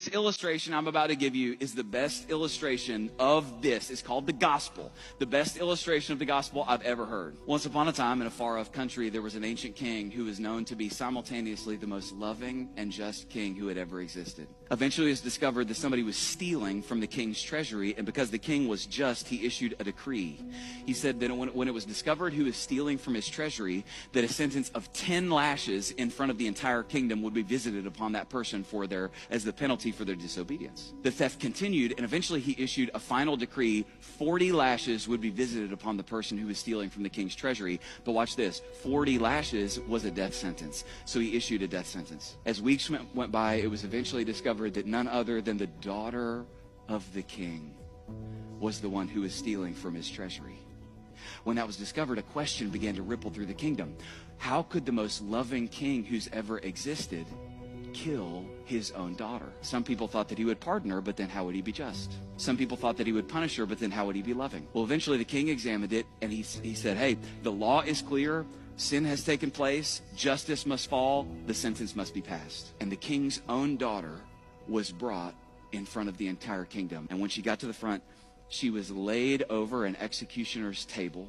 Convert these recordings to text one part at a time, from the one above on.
This illustration I'm about to give you is the best illustration of this. It's called the gospel. The best illustration of the gospel I've ever heard. Once upon a time in a far-off country, there was an ancient king who was known to be simultaneously the most loving and just king who had ever existed. Eventually it was discovered that somebody was stealing from the king's treasury, and because the king was just, he issued a decree. He said that when it was discovered who was stealing from his treasury, that a sentence of 10 lashes in front of the entire kingdom would be visited upon that person as the penalty for their disobedience. The theft continued, and eventually he issued a final decree. 40 lashes would be visited upon the person who was stealing from the king's treasury. But watch this, 40 lashes was a death sentence. So he issued a death sentence. As weeks went by, it was eventually discovered that none other than the daughter of the king was the one who was stealing from his treasury. When that was discovered, a question began to ripple through the kingdom. How could the most loving king who's ever existed kill his own daughter? Some people thought that he would pardon her, but then how would he be just? Some people thought that he would punish her, but then how would he be loving? Well, eventually the king examined it, and he said, hey, the law is clear. Sin has taken place. Justice must fall. The sentence must be passed. And the king's own daughter was brought in front of the entire kingdom. And when she got to the front, she was laid over an executioner's table.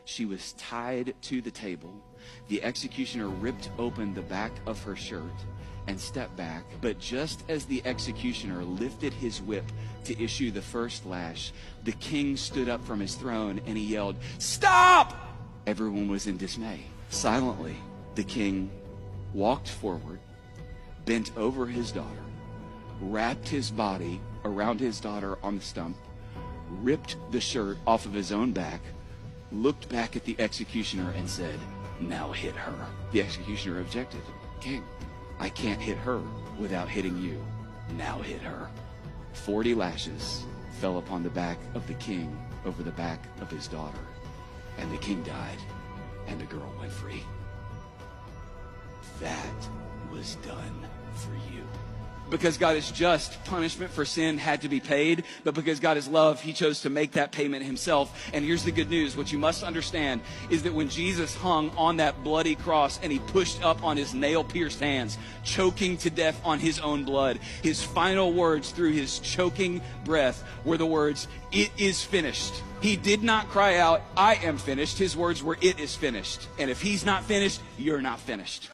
She was tied to the table. The executioner ripped open the back of her shirt and stepped back. But just as the executioner lifted his whip to issue the first lash, the king stood up from his throne and he yelled, "Stop!" Everyone was in dismay. Silently, the king walked forward, bent over his daughter, wrapped his body around his daughter on the stump, ripped the shirt off of his own back, looked back at the executioner and said, "Now hit her." The executioner objected. "King, I can't hit her without hitting you. Now hit her." 40 lashes fell upon the back of the king over the back of his daughter, and the king died, and the girl went free. That was done for you. Because God is just, punishment for sin had to be paid, but because God is love, he chose to make that payment himself. And here's the good news. What you must understand is that when Jesus hung on that bloody cross and he pushed up on his nail-pierced hands, choking to death on his own blood, his final words through his choking breath were the words, "It is finished." He did not cry out, "I am finished." His words were, "It is finished." And if he's not finished, you're not finished.